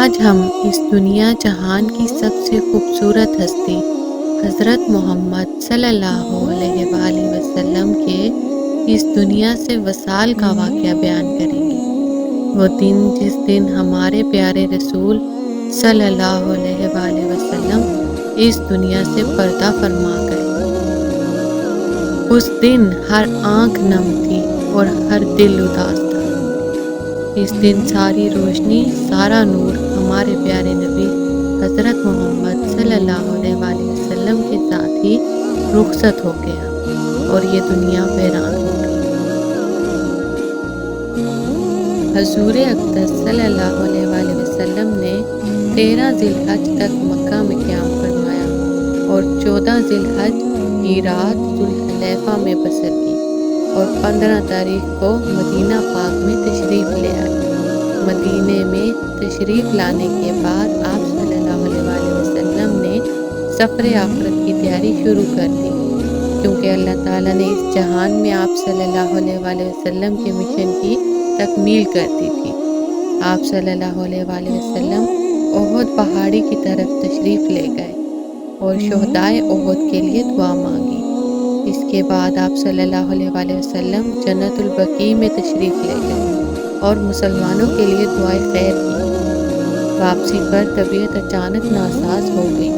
آج ہم اس دنیا جہان کی سب سے خوبصورت ہستی حضرت محمد صلی اللہ علیہ وآلہ وسلم کے اس دنیا سے وصال کا واقعہ بیان کریں گے۔ وہ دن جس دن ہمارے پیارے رسول صلی اللہ علیہ وآلہ وسلم اس دنیا سے پردہ فرما گئے۔ اس دن ہر آنکھ نم تھی اور ہر دل اداس تھا۔ اس دن ساری روشنی، سارا نور ہمارے پیارے نبی حضرت محمد صلی اللہ علیہ وآلہ وسلم کے ساتھ ہی رخصت ہو گیا اور یہ دنیا ویران ہو گئی۔ حضور اقدس صلی اللہ علیہ وآلہ وسلم نے 13 ذی الحج تک مکہ میں قیام فرمایا اور 14 ذی الحج کی رات ذوالحلیفہ میں بسر کی اور 15 تاریخ کو مدینہ پاک میں تشریف لے آئے۔ مدینے میں تشریف لانے کے بعد آپ صلی اللہ علیہ وآلہ وسلم نے سفر آخرت کی تیاری شروع کر دی، کیونکہ اللہ تعالیٰ نے اس جہان میں آپ صلی اللہ علیہ وآلہ وسلم کے مشن کی تکمیل کر دی تھی۔ آپ صلی اللہ علیہ وآلہ وسلم احد پہاڑی کی طرف تشریف لے گئے اور شہدائے احد کے لیے دعا مانگی۔ اس کے بعد آپ صلی اللہ علیہ وآلہ وسلم جنت البقیع میں تشریف لے گئے اور مسلمانوں کے لیے دعائے خیر کی۔ واپسی پر طبیعت اچانک ناساز ہو گئی۔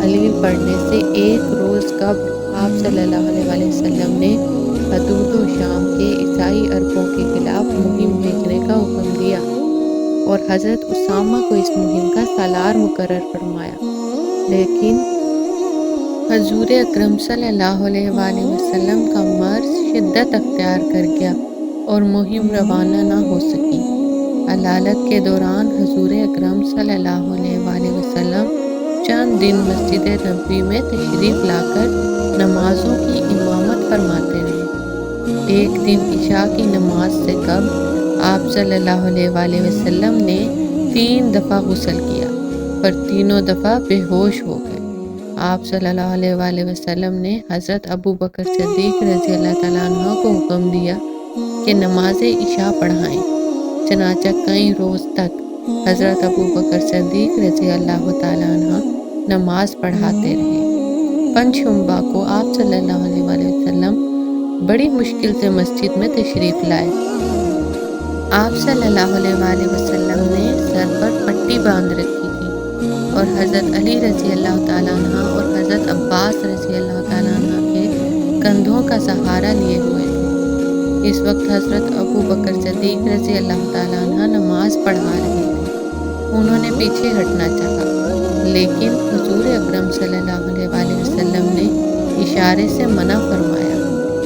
علیل پڑھنے سے ایک روز قبل آپ صلی اللہ علیہ وآلہ وسلم نے حدود و شام کے عیسائی عربوں کے خلاف مہم بھیجنے کا حکم دیا اور حضرت اسامہ کو اس مہم کا سالار مقرر فرمایا، لیکن حضور اکرم صلی اللہ علیہ وآلہ وسلم کا مرض شدت اختیار کر گیا اور مہم روانہ نہ ہو سکی۔ علالت کے دوران حضور اکرم صلی اللہ علیہ وآلہ وسلم چند دن مسجد نبوی میں تشریف لا کر نمازوں کی امامت فرماتے رہے۔ ایک دن عشاء کی نماز سے قبل آپ صلی اللہ علیہ وآلہ وسلم نے 3 دفعہ غسل کیا، پر تینوں دفعہ بے ہوش ہو گئے۔ آپ صلی اللہ علیہ وآلہ وسلم نے حضرت ابو بکر صدیق رضی اللہ تعالیٰ عنہ کو حکم دیا کہ نماز عشاء پڑھائیں۔ چنانچہ کئی روز تک حضرت ابو بکر صدیق رضی اللہ تعالیٰ عنہ نماز پڑھاتے رہے۔ پنجشنبہ کو آپ صلی اللہ علیہ وآلہ وسلم بڑی مشکل سے مسجد میں تشریف لائے۔ آپ صلی اللہ علیہ وآلہ وسلم نے سر پر پٹی باندھ رکھی تھی اور حضرت علی رضی اللہ تعالیٰ عنہ اور حضرت عباس رضی اللہ تعالیٰ عنہ کے کندھوں کا سہارا لیے ہوئے تھے۔ اس وقت حضرت ابو بکر صدیق رضی اللہ تعالیٰ عنہ نماز پڑھا رہے تھے۔ انہوں نے پیچھے ہٹنا چاہا، لیکن حضور اکرم صلی اللہ علیہ وآلہ وسلم نے اشارے سے منع فرمایا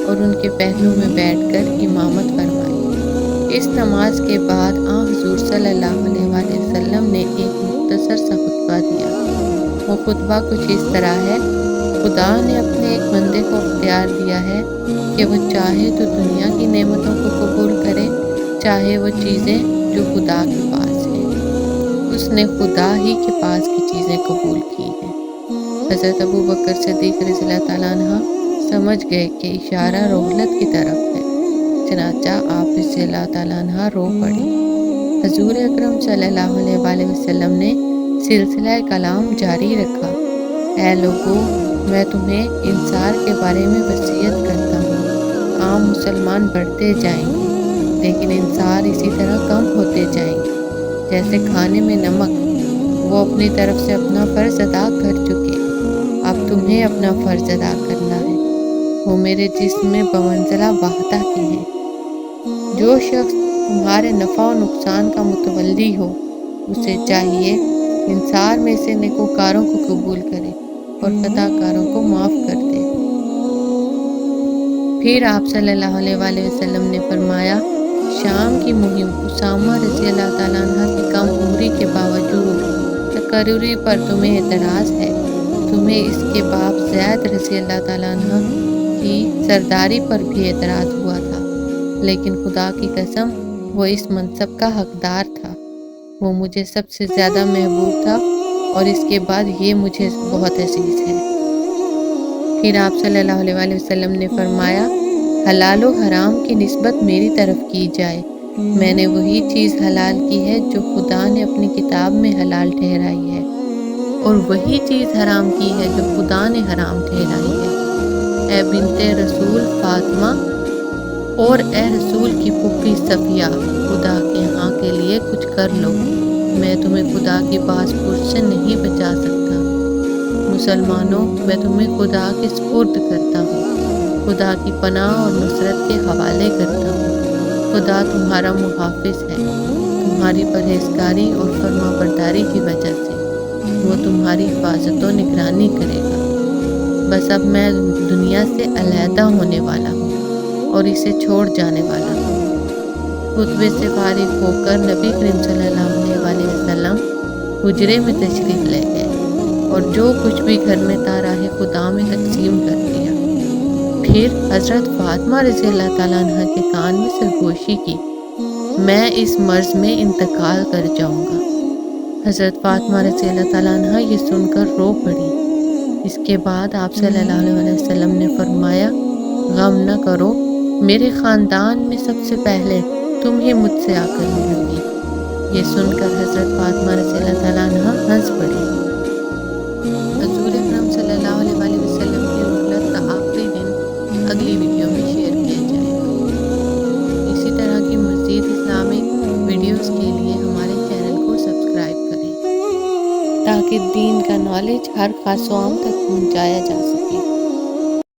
اور ان کے پہلو میں بیٹھ کر امامت فرمائی۔ اس نماز کے بعد حضور صلی اللہ علیہ وآلہ وسلم نے ایک مختصر سا خطبہ دیا۔ وہ خطبہ کچھ اس طرح ہے: خدا نے اپنے ایک بندے کو اختیار دیا ہے کہ وہ چاہے تو دنیا کی نعمتوں کو قبول کرے، چاہے وہ چیزیں جو خدا کے پاس ہیں۔ اس نے خدا ہی کے پاس کی چیزیں قبول کی ہیں۔ حضرت ابو بکر صدیق رضی اللہ تعالیٰ عنہ سمجھ گئے کہ اشارہ رحلت کی طرف ہے، چنانچہ آپ رضی اللہ تعالیٰ عنہ رو پڑی۔ حضور اکرم صلی اللہ علیہ وآلہ وسلم نے سلسلہ کلام جاری رکھا: اے لوگو، میں تمہیں انصار کے بارے میں وصیت کرتا ہوں۔ عام مسلمان بڑھتے جائیں گے، لیکن انصار اسی طرح کم ہوتے جائیں گے جیسے کھانے میں نمک۔ وہ اپنی طرف سے اپنا فرض ادا کر چکے، اب تمہیں اپنا فرض ادا کرنا ہے۔ وہ میرے جسم میں بمنزلہ وحدہ کے ہیں۔ جو شخص تمہارے نفع و نقصان کا متولی ہو، اسے چاہیے انصار میں سے نیکوکاروں کو قبول کرے اور خطاکاروں کو معاف کر دے۔ پھر آپ صلی اللہ علیہ وآلہ وسلم نے فرمایا: شام کی مہم اسامہ رضی اللہ تعالیٰ عنہ کی کم عمری کے باوجود تقرری پر تمہیں اعتراض ہے۔ تمہیں اس کے باپ زید رضی اللہ تعالیٰ عنہ کی سرداری پر بھی اعتراض ہوا تھا، لیکن خدا کی قسم وہ اس منصب کا حقدار تھا۔ وہ مجھے سب سے زیادہ محبوب تھا اور اس کے بعد یہ مجھے بہت عزیز ہے۔ پھر آپ صلی اللہ علیہ وآلہ وسلم نے فرمایا: حلال و حرام کی نسبت میری طرف کی جائے میں نے وہی چیز حلال کی ہے جو خدا نے اپنی کتاب میں حلال ٹھہرائی ہے، اور وہی چیز حرام کی ہے جو خدا نے حرام ٹھہرائی ہے۔ اے بنت رسول فاطمہ اور اے رسول کی پھوپھی صفیہ، خدا کے ہاں کے لیے کچھ کر لو، میں تمہیں خدا کی پاس پرس سے نہیں بچا سکتا۔ مسلمانوں، میں تمہیں خدا کے سپرد کرتا ہوں، خدا کی پناہ اور نصرت کے حوالے کرتا ہوں۔ خدا تمہارا محافظ ہے، تمہاری پرہیزگاری اور فرما برداری کی وجہ سے وہ تمہاری حفاظت و نگرانی کرے گا۔ بس اب میں دنیا سے علیحدہ ہونے والا ہوں اور اسے چھوڑ جانے والا ہوں۔ خطبے سے فارغ ہو کر نبی کریم صلی اللہ علیہ وآلہ وسلم حجرے میں تشریف لے گئے اور جو کچھ بھی گھر میں تھا راہ خدا میں تقسیم کر دیا۔ پھر حضرت فاطمہ رضی اللہ تعالیٰ عنہ کے کان میں سرگوشی کی، میں اس مرض میں انتقال کر جاؤں گا۔ حضرت فاطمہ رضی اللہ تعالیٰ عنہ یہ سن کر رو پڑی۔ اس کے بعد آپ صلی اللہ علیہ وسلم نے فرمایا، غم نہ کرو، میرے خاندان میں سب سے پہلے تم ہی مجھ سے آ کر ملو گی۔ یہ سن کر حضرت فاطمہ رضی اللہ تعالیٰ عنہ ہنس پڑی۔ حضور اکرم صلی اللہ علیہ وآلہ وسلم کی رحلت کا آخری دن اگلی ویڈیو میں شیئر کیا جائے گا۔ اسی طرح کی مزید اسلامک ویڈیوز کے لیے ہمارے چینل کو سبسکرائب کریں تاکہ دین کا نالج ہر خاص و عام تک پہنچایا جا سکے۔